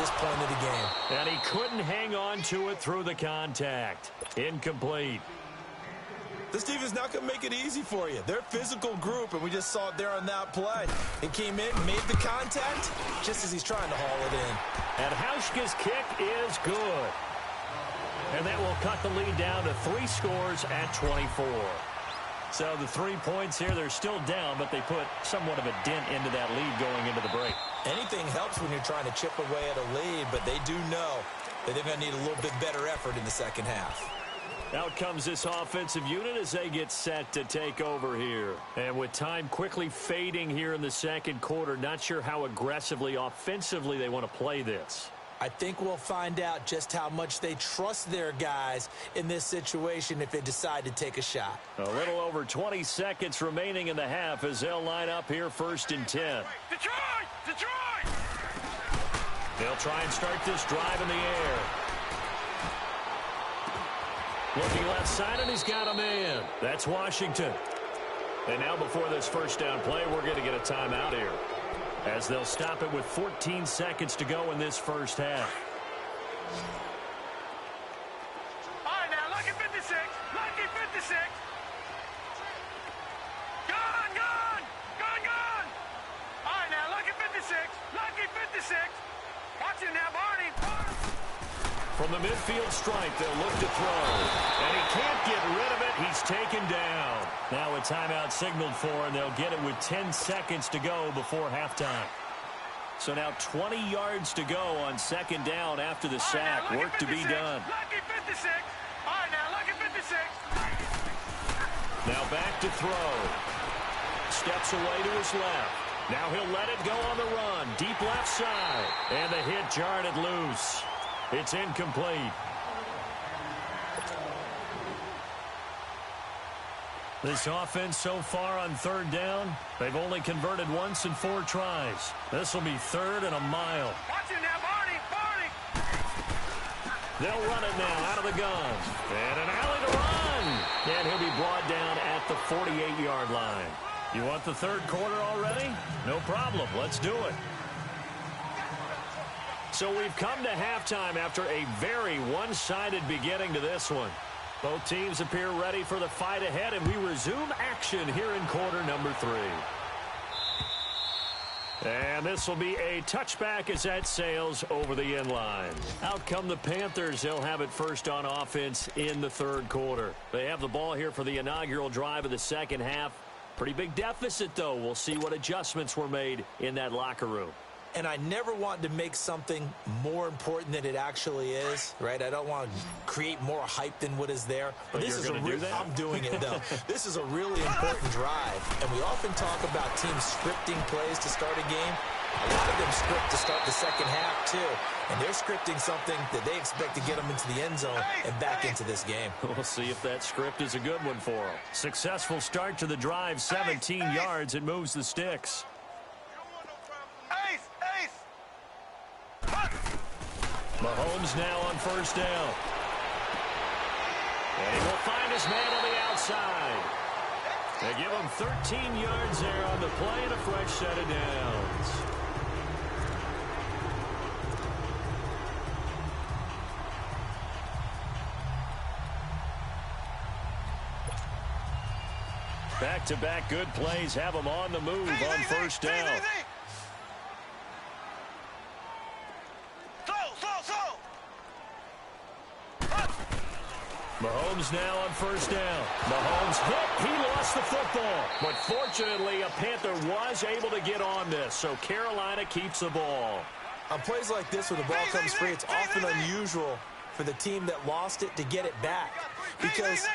this point of the game. And he couldn't hang on to it through the contact. Incomplete. This defense not going to make it easy for you. They're a physical group, and we just saw it there on that play. He came in, made the contact, just as he's trying to haul it in. And Hauschka's kick is good. And that will cut the lead down to 3 scores at 24. So the 3 points here, they're still down, but they put somewhat of a dent into that lead going into the break. Anything helps when you're trying to chip away at a lead, but they do know that they're going to need a little bit better effort in the second half. Out comes this offensive unit as they get set to take over here. And with time quickly fading here in the second quarter, not sure how aggressively, offensively they want to play this. I think we'll find out just how much they trust their guys in this situation if they decide to take a shot. A little over 20 seconds remaining in the half as they'll line up here 1st and 10. Detroit! Detroit! They'll try and start this drive in the air. Looking left side, and he's got a man. That's Washington. And now before this first down play, we're going to get a timeout here, as they'll stop it with 14 seconds to go in this first half. All right, now, lucky 56. Lucky 56. Gone, gone. Gone, gone. All right, now, lucky 56. Lucky 56. Watch it now, Barney. From the midfield stripe, they'll look to throw. And he can't get rid of it. He's taken down. Now a timeout signaled for, and they'll get it with 10 seconds to go before halftime. So now 20 yards to go on second down after the sack. Work to be done. Lucky 56. All right, now, lucky 56. Now back to throw. Steps away to his left. Now he'll let it go on the run. Deep left side. And the hit jarred it loose. It's incomplete. This offense so far on third down, they've only converted once in 4 tries. This will be 3rd and a mile. Watch it now, Barney. Barney. They'll run it now out of the gun. And an alley to run. And he'll be brought down at the 48-yard line. You want the third quarter already? No problem. Let's do it. So we've come to halftime after a very one-sided beginning to this one. Both teams appear ready for the fight ahead, and we resume action here in quarter number 3. And this will be a touchback as that sails over the end line. Out come the Panthers. They'll have it first on offense in the third quarter. They have the ball here for the inaugural drive of the second half. Pretty big deficit, though. We'll see what adjustments were made in that locker room. And I never want to make something more important than it actually is, right? I don't want to create more hype than what is there. But this is a real. I'm doing it though. This is a really important drive, and we often talk about teams scripting plays to start a game. A lot of them script to start the second half too, and they're scripting something that they expect to get them into the end zone and back into this game. We'll see if that script is a good one for them. Successful start to the drive, 17 yards. It moves the sticks. Mahomes now on first down. And he will find his man on the outside. They give him 13 yards there on the play and a fresh set of downs. Back-to-back good plays have him on the move on first down. Mahomes now on first down. Mahomes hit. He lost the football. But fortunately, a Panther was able to get on this, so Carolina keeps the ball. On plays like this where the ball comes free, it's often unusual for the team that lost it to get it back. Because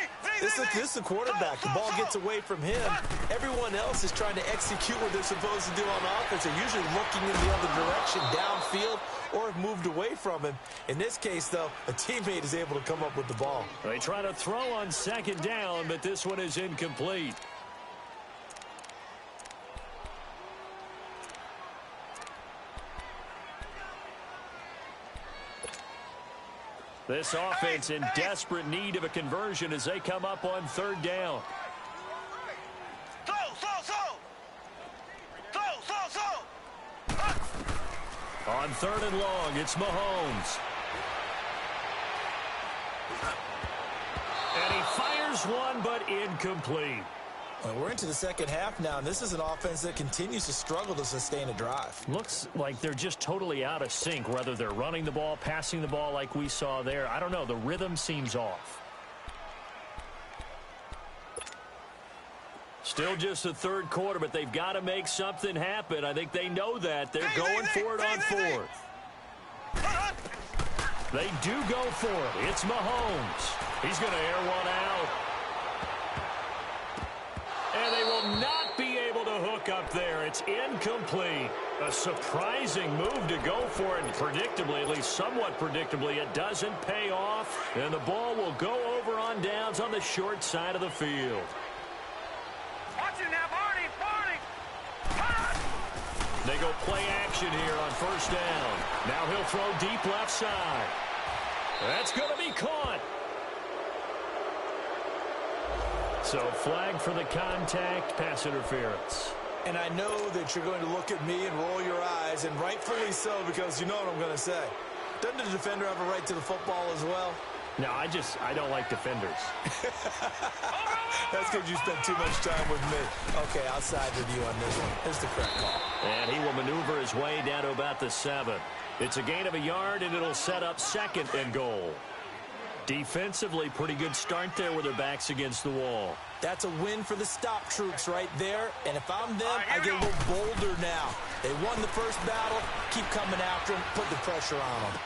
this is the quarterback. The ball gets away from him. Everyone else is trying to execute what they're supposed to do on offense. They're usually looking in the other direction, downfield, or have moved away from him. In this case, though, a teammate is able to come up with the ball. They try to throw on second down, but this one is incomplete. This offense in desperate need of a conversion as they come up on third down. On On 3rd and long, it's Mahomes. And he fires one, but incomplete. Well, we're into the second half now, and this is an offense that continues to struggle to sustain a drive. Looks like they're just totally out of sync, whether they're running the ball, passing the ball like we saw there. I don't know. The rhythm seems off. Still just the 3rd quarter, but they've got to make something happen. I think they know that. They're going for it on 4th. They do go for it. It's Mahomes. He's going to air one out. And they will not be able to hook up there. It's incomplete. A surprising move to go for it. And predictably, at least somewhat predictably, it doesn't pay off. And the ball will go over on downs on the short side of the field. Watch it now, Barney, Barney. They go play action here on 1st down. Now he'll throw deep left side. That's going to be caught. So flag for the contact, pass interference. And I know that you're going to look at me and roll your eyes, and rightfully so, because you know what I'm going to say. Doesn't the defender have a right to the football as well? No, I don't like defenders. That's because you spent too much time with me. Okay, I'll side with you on this one. Here's the correct call. And he will maneuver his way down to about the 7. It's a gain of a yard, and it'll set up 2nd and goal. Defensively, pretty good start there with their backs against the wall. That's a win for the stop troops right there. And if I'm them, I get a little bolder now. They won the first battle. Keep coming after them. Put the pressure on them.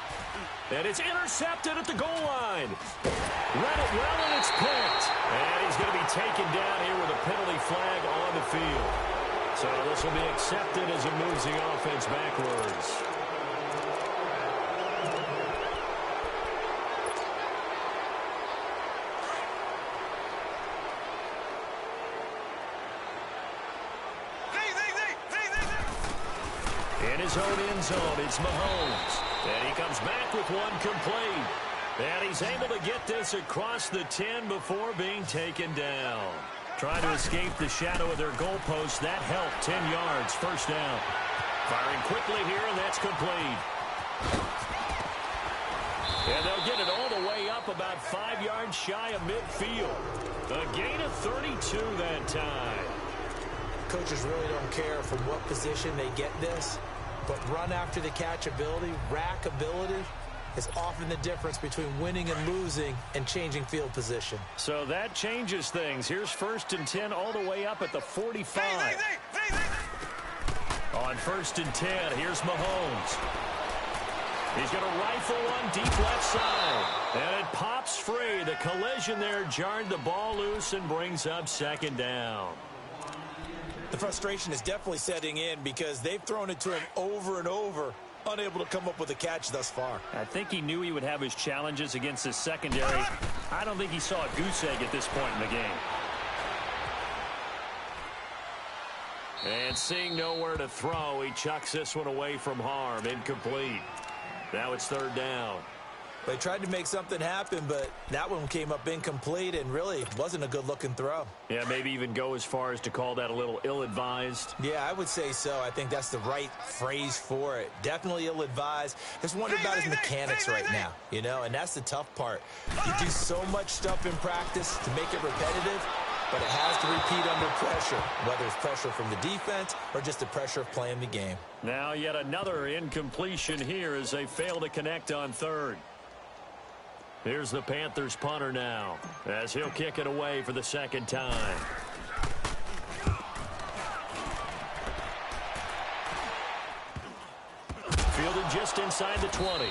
And it's intercepted at the goal line. Read it well, and it's picked. And he's going to be taken down here with a penalty flag on the field. So this will be accepted as it moves the offense backwards. In his own end zone, it's Mahomes. And he comes back with one complete. And he's able to get this across the 10 before being taken down. Trying to escape the shadow of their goalpost. That helped. 10 yards, 1st down. Firing quickly here, and that's complete. And they'll get it all the way up about 5 yards shy of midfield. A gain of 32 that time. Coaches really don't care from what position they get this, but run after the catch ability, rack ability, is often the difference between winning and losing and changing field position. So that changes things. Here's 1st and 10 all the way up at the 45. On 1st and 10, here's Mahomes. He's going to rifle one deep left side. And it pops free. The collision there jarred the ball loose and brings up 2nd down. The frustration is definitely setting in because they've thrown it to him over and over, unable to come up with a catch thus far. I think he knew he would have his challenges against his secondary. I don't think he saw a goose egg at this point in the game. And seeing nowhere to throw, he chucks this one away from harm. Incomplete. Now it's 3rd down. They tried to make something happen, but that one came up incomplete and really wasn't a good-looking throw. Yeah, maybe even go as far as to call that a little ill-advised. Yeah, I would say so. I think that's the right phrase for it. Definitely ill-advised. Just wonder about his mechanics right now, you know, and that's the tough part. You do so much stuff in practice to make it repetitive, but it has to repeat under pressure, whether it's pressure from the defense or just the pressure of playing the game. Now yet another incompletion here as they fail to connect on 3rd. Here's the Panthers punter now as he'll kick it away for the 2nd time. Fielded just inside the 20.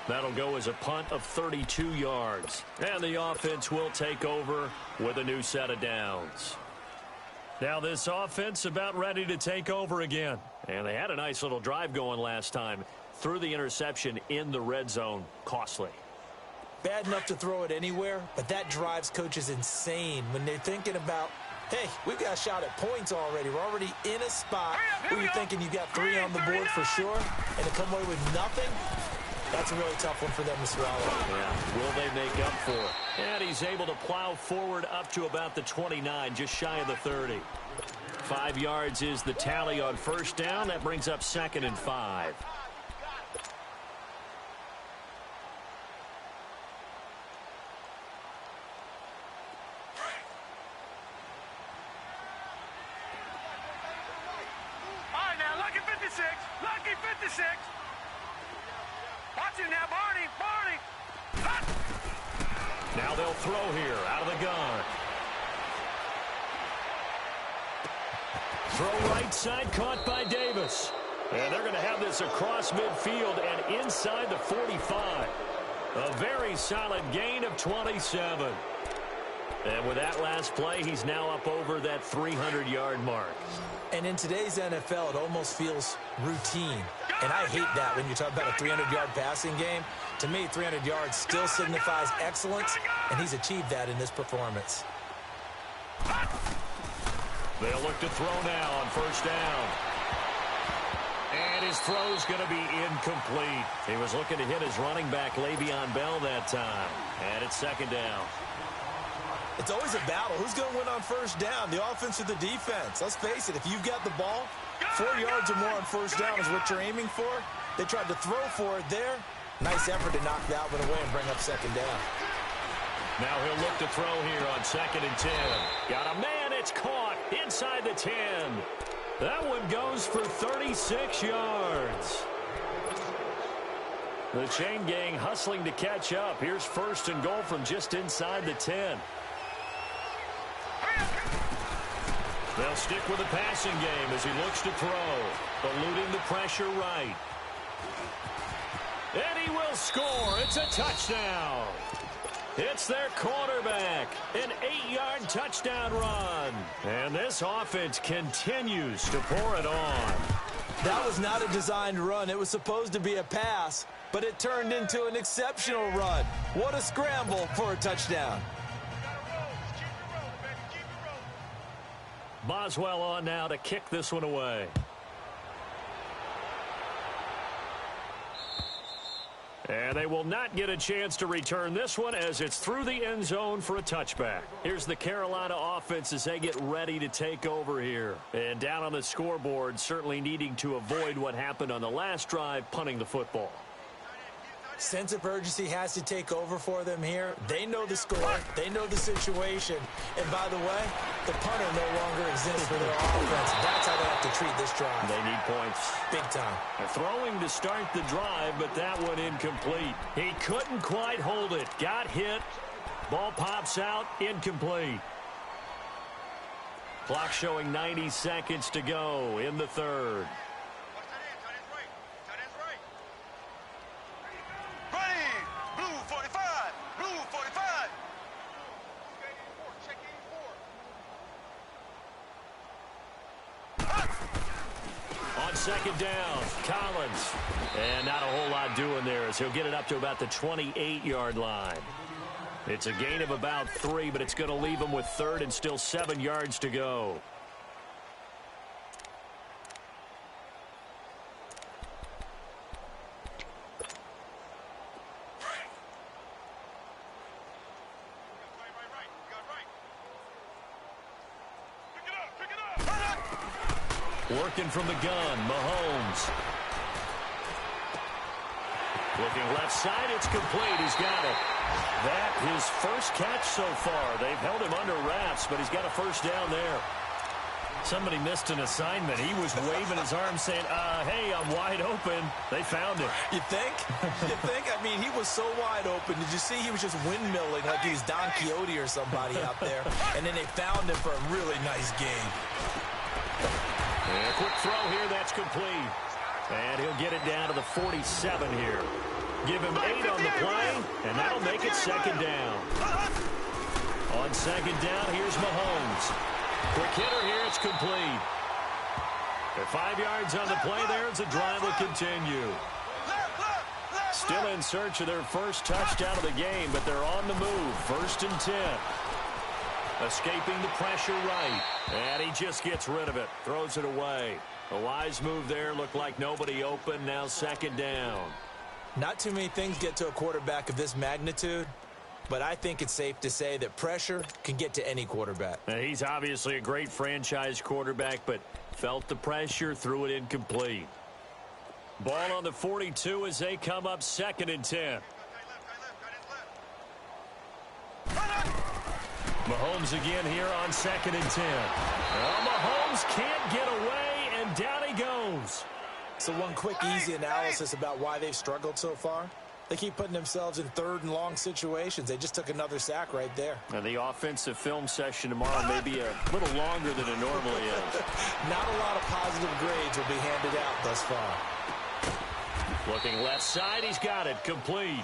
That'll go as a punt of 32 yards. And the offense will take over with a new set of downs. Now this offense about ready to take over again. And they had a nice little drive going last time. Threw the interception in the red zone. Costly. Bad enough to throw it anywhere, but that drives coaches insane when they're thinking about, hey, we've got a shot at points already. We're already in a spot where you're thinking you got 3 on the board for sure, and to come away with nothing, that's a really tough one for them to swallow. Yeah, will they make up for it? And he's able to plow forward up to about the 29, just shy of the 30. 5 yards is the tally on 1st down. That brings up 2nd and 5. 56. Watch it now, Barney. Barney. Hot. Now they'll throw here out of the gun. Throw right side, caught by Davis. And they're going to have this across midfield and inside the 45. A very solid gain of 27. And with that last play, he's now up over that 300-yard mark. And in today's NFL, it almost feels routine. And I hate that when you talk about a 300-yard passing game. To me, 300 yards still signifies excellence, and he's achieved that in this performance. They'll look to throw now on first down. And his throw's going to be incomplete. He was looking to hit his running back, Le'Veon Bell, that time. And it's second down. It's always a battle. Who's going to win on first down, the offense or the defense? Let's face it, if you've got the ball, 4 yards or more on first down is what you're aiming for. They tried to throw for it there. Nice effort to knock that one away and bring up second down. Now he'll look to throw here on 2nd and 10. Got a man, it's caught inside the 10. That one goes for 36 yards. The chain gang hustling to catch up. Here's 1st and goal from just inside the 10. They'll stick with the passing game as he looks to throw. Eluding the pressure right. And he will score. It's a touchdown. It's their quarterback. An 8-yard touchdown run. And this offense continues to pour it on. That was not a designed run. It was supposed to be a pass, but it turned into an exceptional run. What a scramble for a touchdown. Boswell on now to kick this one away. And they will not get a chance to return this one as it's through the end zone for a touchback. Here's the Carolina offense as they get ready to take over here. And down on the scoreboard, certainly needing to avoid what happened on the last drive, punting the football. Sense of urgency has to take over for them here. They know the score. They know the situation. And by the way, the punter no longer exists for their offense. That's how they have to treat this drive. They need points. Big time. They're throwing to start the drive, but that one incomplete. He couldn't quite hold it. Got hit. Ball pops out. Incomplete. Clock showing 90 seconds to go in the third. Second down, Collins. And not a whole lot doing there as he'll get it up to about the 28-yard line. It's a gain of about 3, but it's going to leave him with 3rd and still 7 yards to go. Working from the gun, Mahomes. Looking left side, it's complete. He's got it. That his first catch so far. They've held him under wraps, but he's got a first down there. Somebody missed an assignment. He was waving his arm saying, hey, I'm wide open. They found him. You think? You think? I mean, he was so wide open. Did you see he was just windmilling like he was Don Quixote or somebody out there? And then they found him for a really nice game. And a quick throw here, that's complete. And he'll get it down to the 47 here. Give him 8 on the play, and that'll make it second down. On second down, here's Mahomes. Quick hitter here, it's complete. They're 5 yards on the play there as the drive will continue. Still in search of their first touchdown of the game, but they're on the move. 1st and 10. Escaping the pressure right. And he just gets rid of it. Throws it away. A wise move there. Looked like nobody open. Now second down. Not too many things get to a quarterback of this magnitude, but I think it's safe to say that pressure can get to any quarterback. Now, he's obviously a great franchise quarterback, but felt the pressure, threw it incomplete. Ball on the 42 as they come up 2nd and 10. Mahomes again here on 2nd and 10. Well, Mahomes can't get away, and down he goes. So one quick, easy analysis about why they've struggled so far. They keep putting themselves in third and long situations. They just took another sack right there. And the offensive film session tomorrow may be a little longer than it normally is. Not a lot of positive grades will be handed out thus far. Looking left side, he's got it, complete.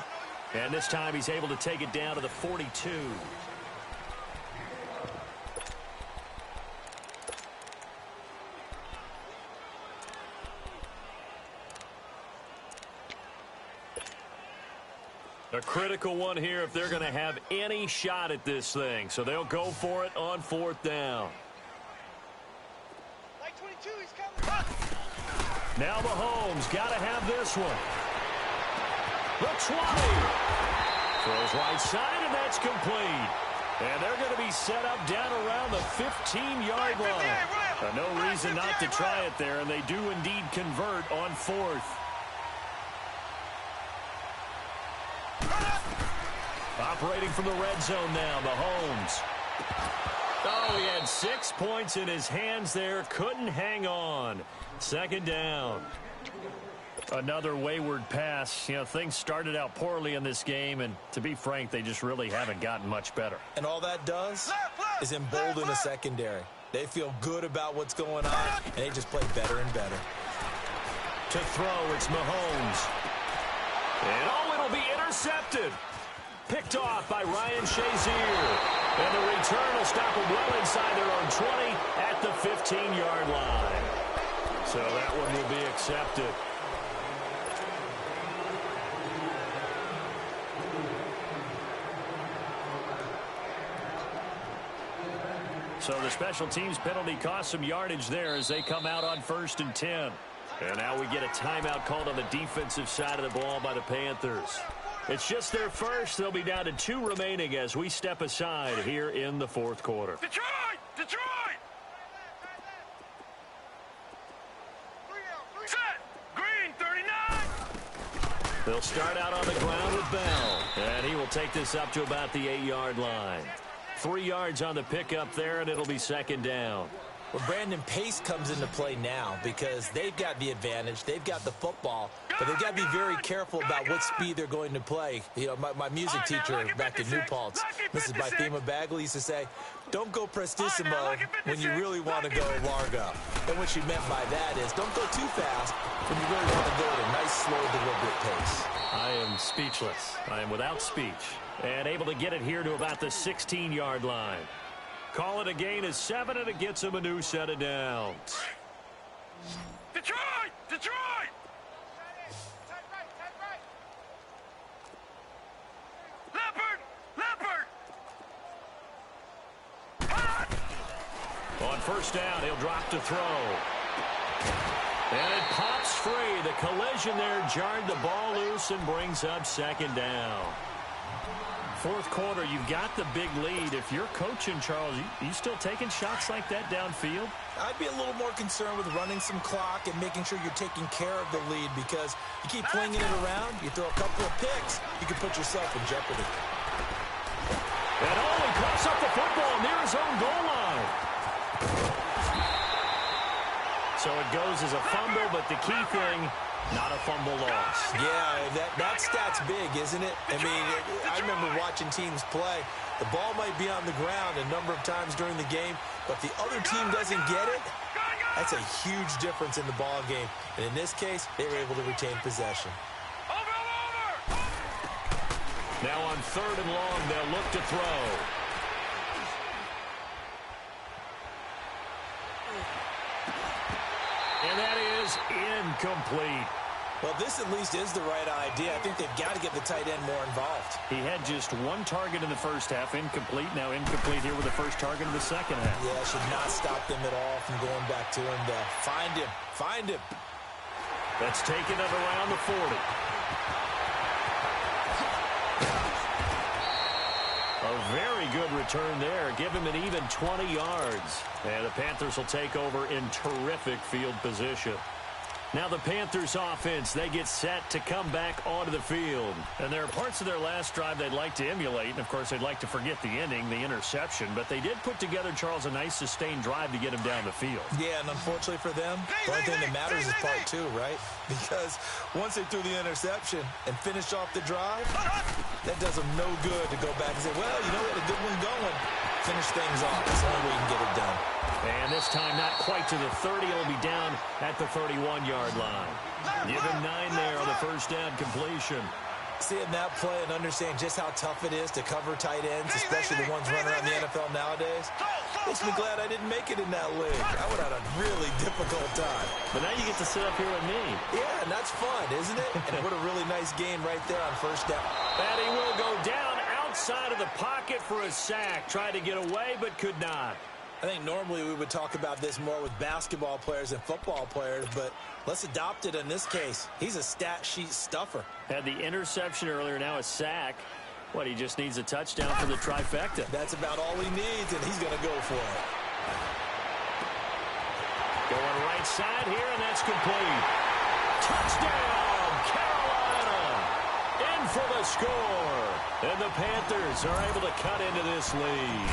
And this time he's able to take it down to the 42. A critical one here if they're going to have any shot at this thing. So they'll go for it on fourth down. Like 22, he's coming. Now Mahomes got to have this one. The 20. Throws right side, and that's complete. And they're going to be set up down around the 15-yard line. No reason not to try it there, and they do indeed convert on fourth. Operating from the red zone now, Mahomes. Oh, he had 6 points in his hands there. Couldn't hang on. Second down. Another wayward pass. You know, things started out poorly in this game, and to be frank, they just really haven't gotten much better. And all that does is embolden a secondary. They feel good about what's going on, and they just play better and better. To throw, it's Mahomes. And it'll be intercepted. Picked off by Ryan Shazier. And the return will stop them well inside their own 20 at the 15-yard line. So that one will be accepted. So the special teams penalty cost some yardage there as they come out on 1st and 10. And now we get a timeout called on the defensive side of the ball by the Panthers. It's just their first. They'll be down to 2 remaining as we step aside here in the fourth quarter. Detroit! Detroit! Set! Green, 39! They'll start out on the ground with Bell. And he will take this up to about the 8-yard line. 3 yards on the pickup there, and it'll be second down. Well, Brandon, pace comes into play now because they've got the advantage. They've got the football, but they've got to be very careful about what speed they're going to play. You know, my music teacher back in New Paltz, Mrs. Bythema Bagley, used to say, don't go prestissimo when you really want to go largo. And what she meant by that is don't go too fast when you really want to go at a nice, slow, deliberate pace. I am speechless. I am without speech. And able to get it here to about the 16-yard line. Call it a gain of 7, and it gets him a new set of downs. Detroit! Detroit! Leopard! Leopard! On first down, he'll drop to throw. And it pops free. The collision there jarred the ball loose and brings up second down. Fourth quarter, you've got the big lead. If you're coaching, Charles, you still taking shots like that downfield? I'd be a little more concerned with running some clock and making sure you're taking care of the lead because you keep flinging it around, you throw a couple of picks, you can put yourself in jeopardy. And he coughs up the football near his own goal line. So it goes as a fumble, but the key thing, not a fumble loss. Yeah, that stat's big, isn't it? I mean, I remember watching teams play. The ball might be on the ground a number of times during the game, but if the other team doesn't get it, that's a huge difference in the ball game. And in this case, they were able to retain possession. Now on 3rd and long, they'll look to throw. And that is incomplete. Well, this at least is the right idea. I think they've got to get the tight end more involved. He had just 1 target in the first half, incomplete. Now incomplete here with the first target in the second half. Yeah, should not stop them at all from going back to him. Find him. Find him. That's taken it around the 40. A very good return there. Give him an even 20 yards. And the Panthers will take over in terrific field position. Now the Panthers offense, they get set to come back onto the field. And there are parts of their last drive they'd like to emulate. And, of course, they'd like to forget the ending, the interception. But they did put together, Charles, a nice sustained drive to get him down the field. Yeah, and unfortunately for them, the only thing that matters is part two, right? Because once they threw the interception and finished off the drive, that does them no good to go back and say, well, you know, we had a good one going. Finish things off. That's the only way you can get it done. And this time not quite to the 30. It'll be down at the 31-yard line. Give him 9 there on the first down completion. Seeing that play and understand just how tough it is to cover tight ends, especially the ones running around the NFL nowadays, makes me glad I didn't make it in that league. I would have had a really difficult time. But now you get to sit up here with me. Yeah, and that's fun, isn't it? And what a really nice game right there on first down. And he will go down outside of the pocket for a sack. Tried to get away, but could not. I think normally we would talk about this more with basketball players and football players, but let's adopt it in this case. He's a stat sheet stuffer. Had the interception earlier, now a sack. What, he just needs a touchdown for the trifecta. That's about all he needs, and he's going to go for it. Going right side here, and that's complete. Touchdown, Carolina! In for the score. And the Panthers are able to cut into this lead.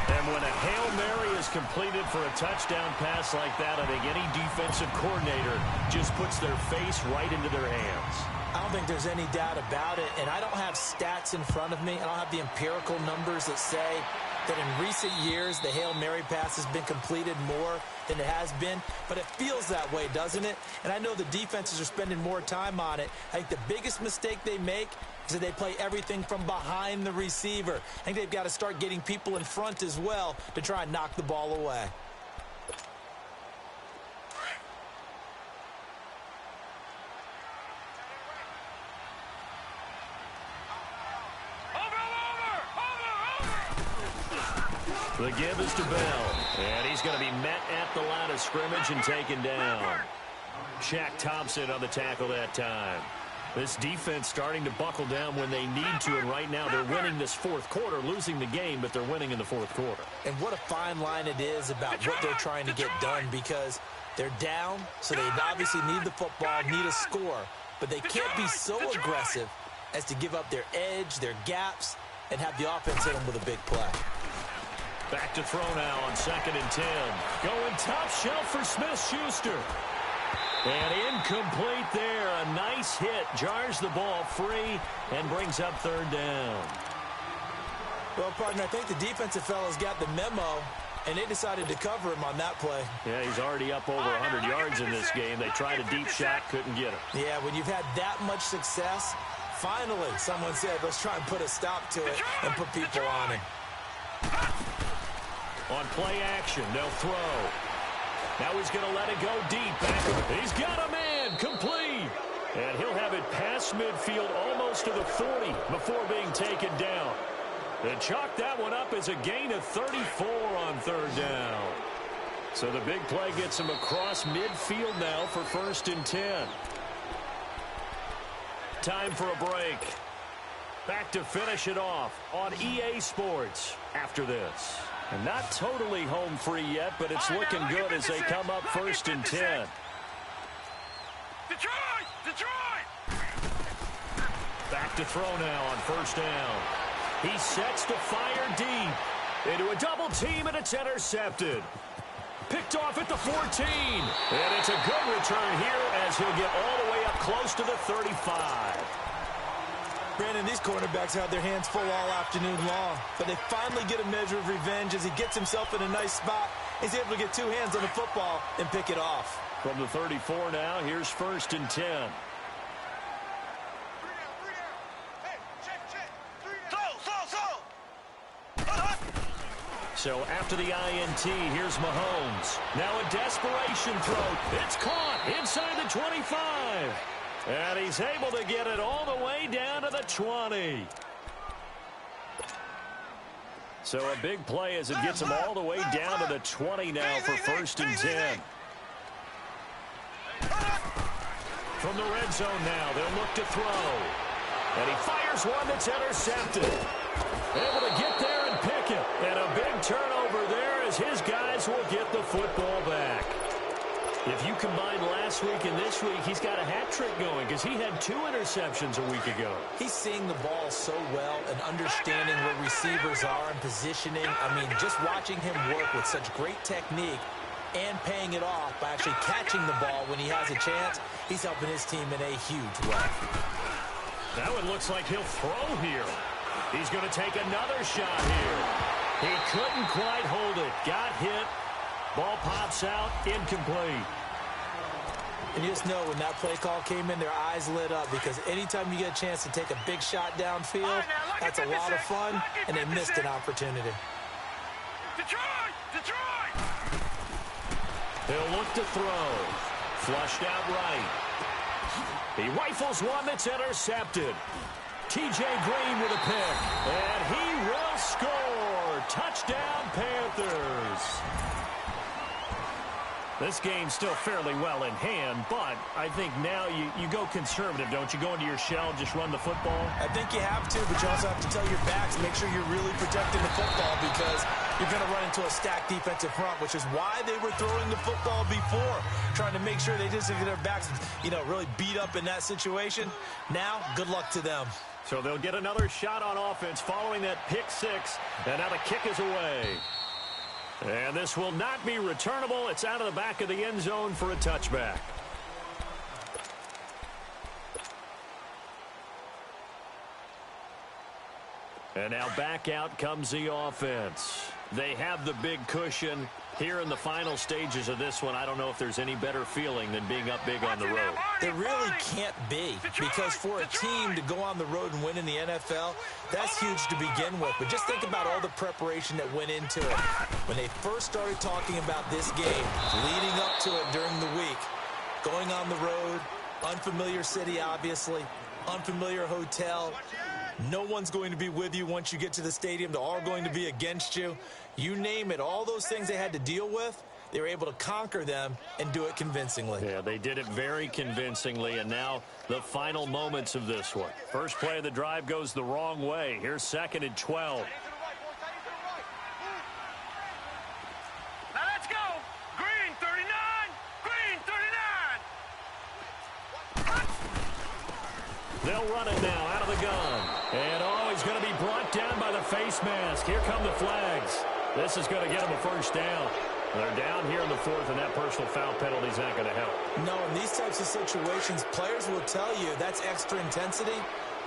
And when a Hail Mary is completed for a touchdown pass like that, I think any defensive coordinator just puts their face right into their hands. I don't think there's any doubt about it, and I don't have stats in front of me. I don't have the empirical numbers that say that in recent years the Hail Mary pass has been completed more than it has been, but it feels that way, doesn't it? And I know the defenses are spending more time on it. I think the biggest mistake they make is that they play everything from behind the receiver. I think they've got to start getting people in front as well to try and knock the ball away. The give is to Bell, and he's going to be met at the line of scrimmage and taken down. Shaq Thompson on the tackle that time. This defense starting to buckle down when they need to, and right now they're winning this fourth quarter, losing the game, but they're winning in the fourth quarter. And what a fine line it is about what they're trying to get done, because they're down, so they obviously need the football, need a score, but they can't be so aggressive as to give up their edge, their gaps, and have the offense hit them with a big play. Back to throw now on 2nd and 10. Going top shelf for Smith-Schuster. And incomplete there. A nice hit. Jars the ball free and brings up 3rd down. Well, partner, I think the defensive fellas got the memo, and they decided to cover him on that play. Yeah, he's already up over 100 yards in this game. They tried a deep shot, couldn't get him. Yeah, when you've had that much success, finally someone said, let's try and put a stop to it and put people on him. On play action, they'll throw. Now he's going to let it go deep. He's got a man, complete. And he'll have it past midfield almost to the 40 before being taken down. And chalk that one up as a gain of 34 on 3rd down. So the big play gets him across midfield now for 1st and 10. Time for a break. Back to finish it off on EA Sports after this. And not totally home free yet, but it's looking good as they come up 1st and 10. Detroit! Back to throw now on 1st down. He sets to fire deep into a double team, and it's intercepted. Picked off at the 14. And it's a good return here as he'll get all the way up close to the 35. Brandon, these cornerbacks had their hands full all afternoon long, but they finally get a measure of revenge as he gets himself in a nice spot. He's able to get 2 hands on the football and pick it off. From the 34 now, here's 1st and 10. So after the INT, here's Mahomes. Now a desperation throw. It's caught inside the 25. And he's able to get it all the way down to the 20. So a big play as it gets him all the way down to the 20 now for 1st and 10. From the red zone now, they'll look to throw. And he fires one that's intercepted. Able to get there and pick it. And a big turnover there as his guys will get the football back. If if you combine last week and this week, he's got a hat trick going because he had 2 interceptions a week ago. He's seeing the ball so well and understanding where receivers are and positioning. I mean, just watching him work with such great technique and paying it off by actually catching the ball when he has a chance, he's helping his team in a huge way. That one looks like he'll throw here. He's going to take another shot here. He couldn't quite hold it. Got hit. Ball pops out. Incomplete. And you just know when that play call came in, their eyes lit up because anytime you get a chance to take a big shot downfield, that's a lot of fun, and they missed an opportunity. Detroit! Detroit! He'll look to throw. Flushed out right. He rifles one that's intercepted. T.J. Green with a pick. And he will score. Touchdown, Panthers. This game's still fairly well in hand, but I think now you go conservative, don't you? Go into your shell, just run the football? I think you have to, but you also have to tell your backs, make sure you're really protecting the football because you're going to run into a stacked defensive front, which is why they were throwing the football before, trying to make sure they just get their backs, really beat up in that situation. Now, good luck to them. So they'll get another shot on offense following that pick six, and now the kick is away. And this will not be returnable. It's out of the back of the end zone for a touchback. And now back out comes the offense. They have the big cushion. Here in the final stages of this one, I don't know if there's any better feeling than being up big on the road. There really can't be, because for a team to go on the road and win in the NFL, that's huge to begin with. But just think about all the preparation that went into it. When they first started talking about this game, leading up to it during the week, going on the road, unfamiliar city, obviously, unfamiliar hotel. No one's going to be with you once you get to the stadium. They're all going to be against you. You name it, all those things they had to deal with, they were able to conquer them and do it convincingly. Yeah, they did it very convincingly, and now the final moments of this one. First play of the drive goes the wrong way. Here's 2nd and 12. Now let's go. Green 39. Green 39. They'll run it now out of the gun. And, he's going to be brought down by the face mask. Here come the flags. This is going to get him a first down. They're down here in the 4th, and that personal foul penalty is not going to help. No, in these types of situations, players will tell you that's extra intensity.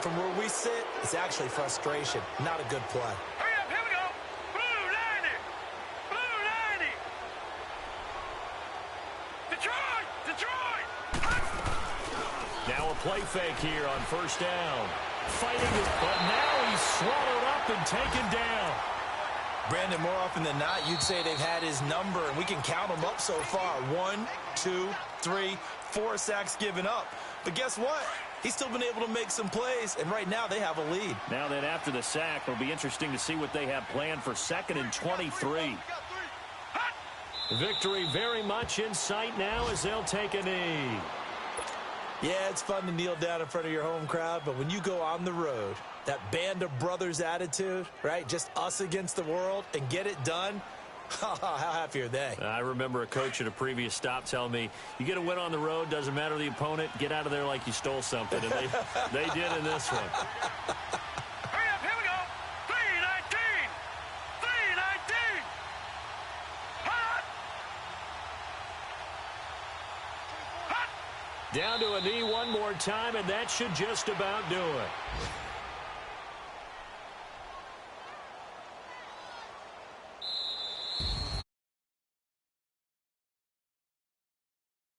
From where we sit, it's actually frustration, not a good play. Hurry up, here we go. Blue 90. Detroit! Detroit! Now a play fake here on first down. Fighting it, but now he's swallowed up and taken down. Brandon, more often than not, you'd say they've had his number, and we can count them up so far. 1, 2, 3, 4 sacks given up. But guess what? He's still been able to make some plays, and right now they have a lead. Now then, after the sack, it'll be interesting to see what they have planned for 2nd and 23. Victory very much in sight now as they'll take a knee. Yeah, it's fun to kneel down in front of your home crowd, but when you go on the road, that band of brothers attitude, right? Just us against the world and get it done. How happy are they? I remember a coach at a previous stop telling me, you get a win on the road, doesn't matter the opponent, get out of there like you stole something. And they did in this one. Hurry up, here we go. 319. 319. Hot. Down to a knee one more time, and that should just about do it.